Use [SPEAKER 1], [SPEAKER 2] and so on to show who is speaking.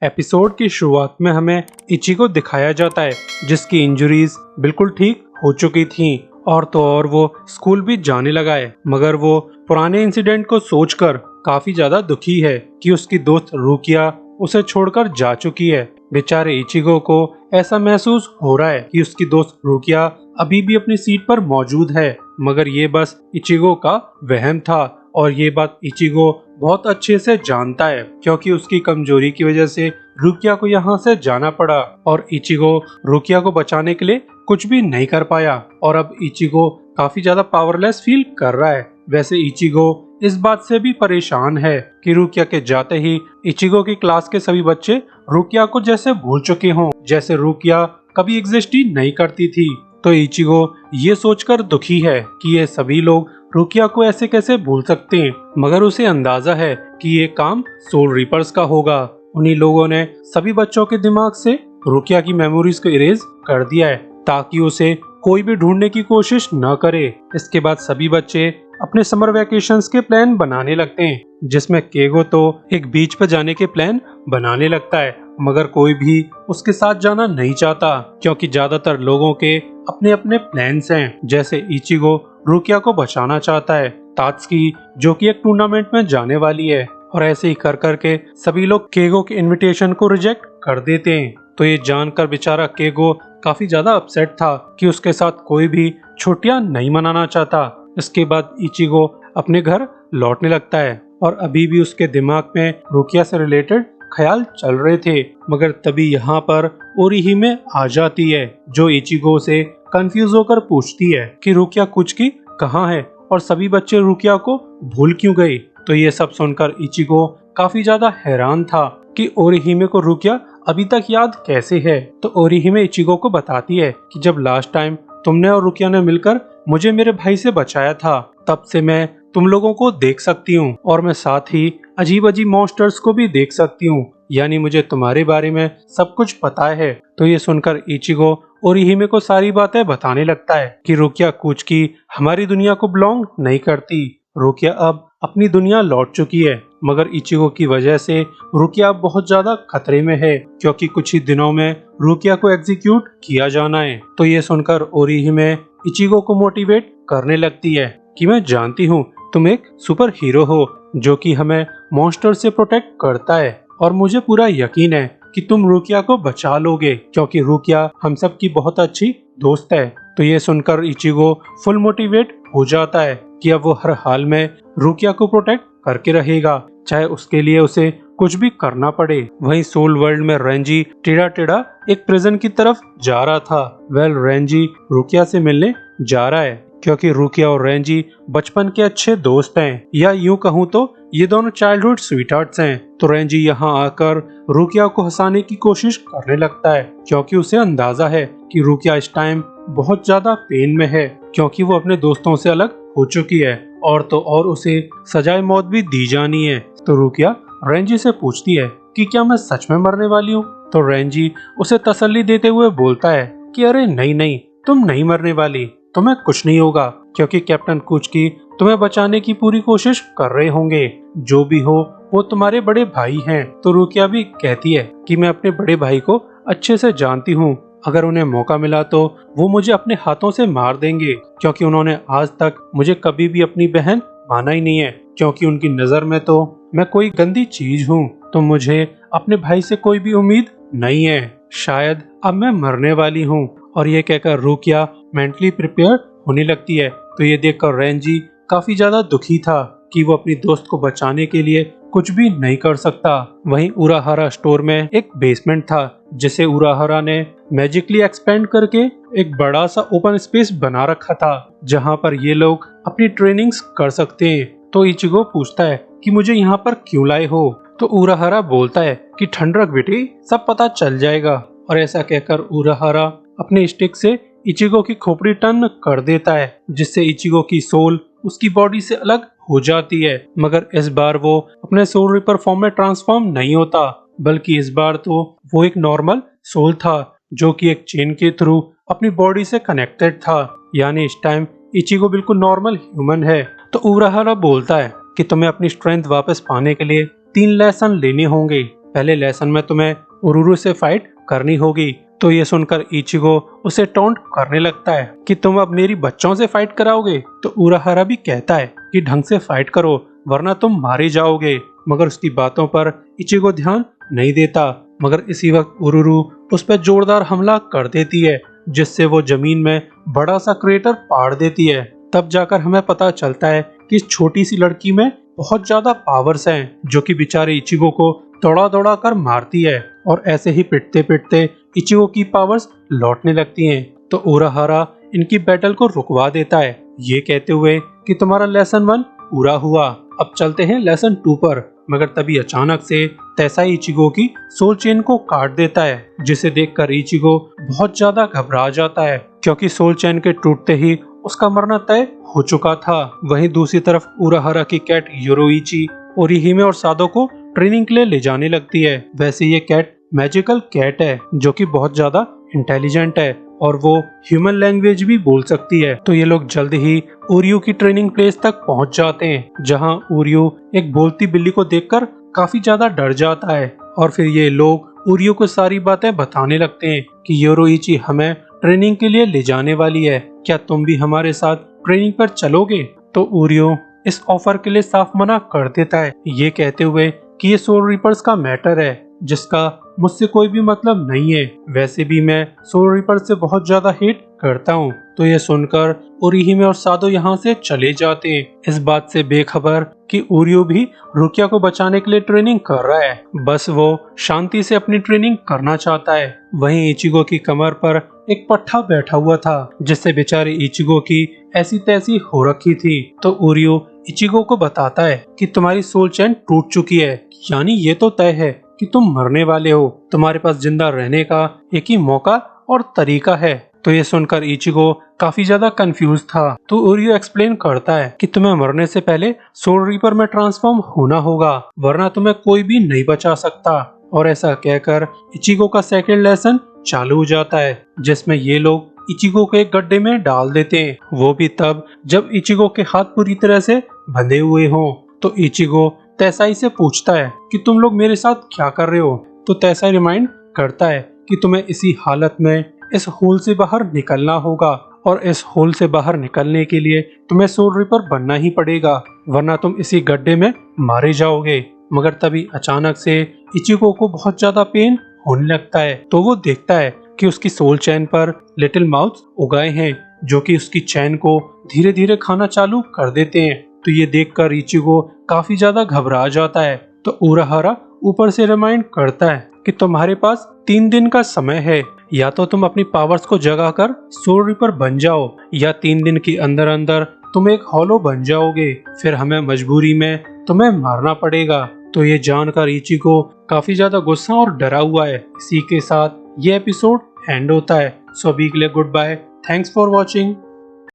[SPEAKER 1] Episode की शुरुआत में हमें इचिको दिखाया जाता है जिसकी इंजरीज बिल्कुल ठीक हो चुकी थीं और तो और वो स्कूल भी जाने लगा है, मगर वो पुराने इंसिडेंट को सोचकर काफी ज्यादा दुखी है कि उसकी दोस्त रुकिया उसे छोड़कर जा चुकी है। बेचारे इचिको को ऐसा महसूस हो रहा है कि उसकी दोस्त रुकिया अभी भी अपनी सीट पर मौजूद है, मगर ये बस इचिको का वहम था और ये बात इचिको बहुत अच्छे से जानता है क्योंकि उसकी कमजोरी की वजह से रुकिया को यहाँ से जाना पड़ा और इचिको रुकिया को बचाने के लिए कुछ भी नहीं कर पाया और अब इचिको काफी ज्यादा पावरलेस फील कर रहा है। वैसे इचिको इस बात से भी परेशान है कि रुकिया के जाते ही इचिको की क्लास के सभी बच्चे रुकिया को जैसे भूल चुके हों, जैसे रुकिया कभी एग्जिस्ट ही नहीं करती थी। तो इचिको ये सोचकर दुखी है कि ये सभी लोग रुकिया को ऐसे कैसे भूल सकते हैं, मगर उसे अंदाजा है कि ये काम सोल रीपर्स का होगा। उन्हीं लोगों ने सभी बच्चों के दिमाग से रुकिया की मेमोरीज को इरेज कर दिया है ताकि उसे कोई भी ढूंढने की कोशिश न करे। इसके बाद सभी बच्चे अपने समर वेकेशंस के प्लान बनाने लगते हैं, जिसमें केगो तो एक बीच पर जाने के प्लान बनाने लगता है, मगर कोई भी उसके साथ जाना नहीं चाहता क्योंकि ज्यादातर लोगों के अपने अपने प्लान्स हैं। जैसे इचिको रुकिया को बचाना चाहता है, तात्सुकी जो कि एक टूर्नामेंट में जाने वाली है, और ऐसे ही कर करके सभी लोग केगो के इनविटेशन को रिजेक्ट कर देते हैं। तो ये जानकर बेचारा केगो काफी ज्यादा अपसेट था कि उसके साथ कोई भी छुट्टियां नहीं मनाना चाहता। इसके बाद इचिको अपने घर लौटने लगता है और अभी भी उसके दिमाग में रुकिया से रिलेटेड ख्याल चल रहे थे, मगर तभी यहाँ पर ओरिहिमे आ जाती है जो इचिको से कंफ्यूज होकर पूछती है कि रुकिया कुचकी कहाँ है और सभी बच्चे रुकिया को भूल क्यों गए। तो ये सब सुनकर इचिको काफी ज्यादा हैरान था कि ओरिहिमे को रुकिया अभी तक याद कैसे है। तो ओरिहिमे इचिको को बताती है कि जब लास्ट टाइम तुमने और रुकिया ने मिलकर मुझे मेरे भाई से बचाया था, तब से मैं तुम लोगों को देख सकती हूँ और मैं साथ ही अजीब अजीब मॉन्स्टर्स को भी देख सकती हूँ, यानी मुझे तुम्हारे बारे में सब कुछ पता है। तो ये सुनकर इचिको ओरिहिमे को सारी बातें बताने लगता है कि रुकिया कुचकी हमारी दुनिया को बिलोंग नहीं करती। रुकिया अब अपनी दुनिया लौट चुकी है, मगर इचिको की वजह से रुकिया अब बहुत ज्यादा खतरे में है क्योंकि कुछ ही दिनों में रुकिया को एग्जीक्यूट किया जाना है। तो ये सुनकर ओरिहिमे इचिको को मोटिवेट करने लगती है कि मैं जानती हूँ तुम एक सुपर हीरो हो जो कि हमें मॉन्स्टर से प्रोटेक्ट करता है, और मुझे पूरा यकीन है कि तुम रुकिया को बचा लोगे क्योंकि रुकिया हम सब की बहुत अच्छी दोस्त है। तो ये सुनकर इचिको फुल मोटिवेट हो जाता है कि अब वो हर हाल में रुकिया को प्रोटेक्ट करके रहेगा, चाहे उसके लिए उसे कुछ भी करना पड़े। वहीं सोल वर्ल्ड में रेंजी टेढ़ा टेढ़ा एक प्रिजन की तरफ जा रहा था। रेंजी रुकिया से मिलने जा रहा है क्योंकि रुकिया और रेंजी बचपन के अच्छे दोस्त हैं, या यूं कहूँ तो ये दोनों चाइल्डहुड स्वीटहार्ट्स हैं। तो रेंजी यहाँ आकर रुकिया को हंसाने की कोशिश करने लगता है क्योंकि उसे अंदाजा है कि रुकिया इस टाइम बहुत ज्यादा पेन में है क्योंकि वो अपने दोस्तों से अलग हो चुकी है और तो और उसे सजाए मौत भी दी जानी है। तो रुकिया रेंजी से पूछती है कि क्या मैं सच में मरने वाली हूँ। तो रेंजी उसे तसल्ली देते हुए बोलता है कि अरे नहीं नहीं, तुम नहीं मरने वाली, तुम्हें कुछ नहीं होगा क्योंकि कैप्टन कुचकी तुम्हें बचाने की पूरी कोशिश कर रहे होंगे। जो भी हो वो तुम्हारे बड़े भाई हैं। तो रुकिया भी कहती है कि मैं अपने बड़े भाई को अच्छे से जानती हूँ, अगर उन्हें मौका मिला तो वो मुझे अपने हाथों से मार देंगे क्योंकि उन्होंने आज तक मुझे कभी भी अपनी बहन माना ही नहीं है क्योंकि उनकी नजर में तो मैं कोई गंदी चीज हूँ। तो मुझे अपने भाई से कोई भी उम्मीद नहीं है, शायद अब मैं मरने वाली हूँ। और ये कहकर रुकिया मेंटली प्रिपेयर होने लगती है। तो ये देखकर रेंजी काफी ज्यादा दुखी था कि वो अपनी दोस्त को बचाने के लिए कुछ भी नहीं कर सकता। वहीं उराहारा स्टोर में एक बेसमेंट था जिसे उराहारा ने मैजिकली एक्सपेंड करके एक बड़ा सा ओपन स्पेस बना रखा था जहां पर ये लोग अपनी ट्रेनिंग्स कर सकते हैं। तो इचिको पूछता है कि मुझे यहाँ पर क्यों लाए हो। तो उराहारा बोलता है कि ठंड रख बेटी, सब पता चल जाएगा। और ऐसा कहकर उराहारा अपने स्टिक से इचिको की खोपड़ी टर्न कर देता है जिससे इचिको की सोल उसकी बॉडी से अलग हो जाती है, मगर इस बार वो अपने सोल रिपर फॉर्म में ट्रांसफॉर्म नहीं होता, बल्कि इस बार तो वो एक नॉर्मल सोल था जो कि एक चेन के थ्रू अपनी बॉडी से कनेक्टेड था, यानी इस टाइम इचिको बिल्कुल नॉर्मल ह्यूमन है। तो उराहारा बोलता है कि तुम्हें अपनी स्ट्रेंथ वापस पाने के लिए 3 लेसन लेने होंगे। पहले लेसन में तुम्हें उरुरु से फाइट करनी होगी। तो ये सुनकर इचिगो उसे टोंट करने लगता है कि तुम अब मेरी बच्चों से फाइट कराओगे। तो उराहारा भी कहता है कि ढंग से फाइट करो वरना तुम मारे जाओगे, मगर उसकी बातों पर इचिगो ध्यान नहीं देता। मगर इसी वक्त उरुरु उस पर जोरदार हमला कर देती है, जिससे वो जमीन में बड़ा सा क्रेटर पाड़ देती है। तब जाकर हमें पता चलता है कि इस छोटी सी लड़की में बहुत ज्यादा पावर्स हैं, जो कि बेचारे इचिगो को दौड़ा दौड़ा कर मारती है। और ऐसे ही पिटते पिटते इचिगो की पावर्स लौटने लगती हैं। तो उराहारा इनकी बैटल को रुकवा देता है, ये कहते हुए कि तुम्हारा लेसन 1 पूरा हुआ, अब चलते हैं लेसन 2 पर। मगर तभी अचानक से तेसाई इचिगो की सोल चेन को काट देता है, जिसे देखकर इचिगो बहुत ज्यादा घबरा जाता है, क्योंकि सोल चेन के टूटते ही उसका मरना तय हो चुका था। वहीं दूसरी तरफ उराहारा की कैट योरोइची ओरिहिमे और सादो को ट्रेनिंग के लिए ले जाने लगती है। वैसे ये कैट मैजिकल कैट है, जो कि बहुत ज्यादा इंटेलिजेंट है और वो ह्यूमन लैंग्वेज भी बोल सकती है। तो ये लोग जल्द ही ओरियो की ट्रेनिंग प्लेस तक पहुंच जाते हैं, जहां ओरियो एक बोलती बिल्ली को देखकर काफी ज्यादा डर जाता है। और फिर ये लोग ओरियो को सारी बातें बताने लगते हैं कि योरोइची हमें ट्रेनिंग के लिए ले जाने वाली है, क्या तुम भी हमारे साथ ट्रेनिंग पर चलोगे। तो ओरियो इस ऑफर के लिए साफ मना कर देता है, ये कहते हुए कि ये सोल रीपर्स का मैटर है, जिसका मुझसे कोई भी मतलब नहीं है। वैसे भी मैं सोल रीपर से बहुत ज्यादा हेट करता हूँ। तो ये सुनकर ओरिहिमे और सादो यहाँ से चले जाते हैं, इस बात से बेखबर कि ओरियो भी रुकिया को बचाने के लिए ट्रेनिंग कर रहा है, बस वो शांति से अपनी ट्रेनिंग करना चाहता है। वहीं इचिगो की कमर पर एक पट्टा बैठा हुआ था, जिससे बेचारे इचिगो की ऐसी तैसी हो रखी थी। तो ओरियो इचिगो को बताता है कि तुम्हारी सोल चेन टूट चुकी है, यानी ये तो तय है कि तुम मरने वाले हो, तुम्हारे पास जिंदा रहने का एक ही मौका और तरीका है। तो ये सुनकर इचिगो काफी ज्यादा कंफ्यूज था। तो ओरियो एक्सप्लेन करता है कि तुम्हें मरने से पहले सोल रीपर में ट्रांसफॉर्म होना होगा, वरना तुम्हें कोई भी नहीं बचा सकता। और ऐसा कहकर इचिगो का सेकंड लेसन चालू हो जाता है, जिसमें ये लोग इचिगो को एक गड्ढे में डाल देते हैं, वो भी तब जब इचिगो के हाथ पूरी तरह से बंधे हुए हों। तो इचिगो तेसाई से पूछता है कि तुम लोग मेरे साथ क्या कर रहे हो। तो तेसाई रिमाइंड करता है कि तुम्हें इसी हालत में इस होल से बाहर निकलना होगा, और इस होल से बाहर निकलने के लिए तुम्हें सोल रीपर बनना ही पड़ेगा, वरना तुम इसी गड्ढे में मारे जाओगे। मगर तभी अचानक से इचिगो को बहुत ज्यादा पेन होने लगता है। तो वो देखता है कि उसकी सोल चैन पर लिटिल माउथ उगाए हैं, जो कि उसकी चैन को धीरे धीरे खाना चालू कर देते हैं। तो ये देखकर इचिगो काफी ज्यादा घबरा जाता है। तो उराहारा ऊपर से रिमाइंड करता है कि तुम्हारे पास 3 दिन का समय है, या तो तुम अपनी पावर्स को जगाकर सोल रीपर बन जाओ, या 3 दिन के अंदर अंदर तुम एक हॉलो बन जाओगे, फिर हमें मजबूरी में तुम्हें मारना पड़ेगा। तो ये जानकर इचिगो काफी ज्यादा गुस्सा और डरा हुआ है। इसी के साथ ये एपिसोड एंड होता है। सो अभी के लिए goodbye, thanks for watching.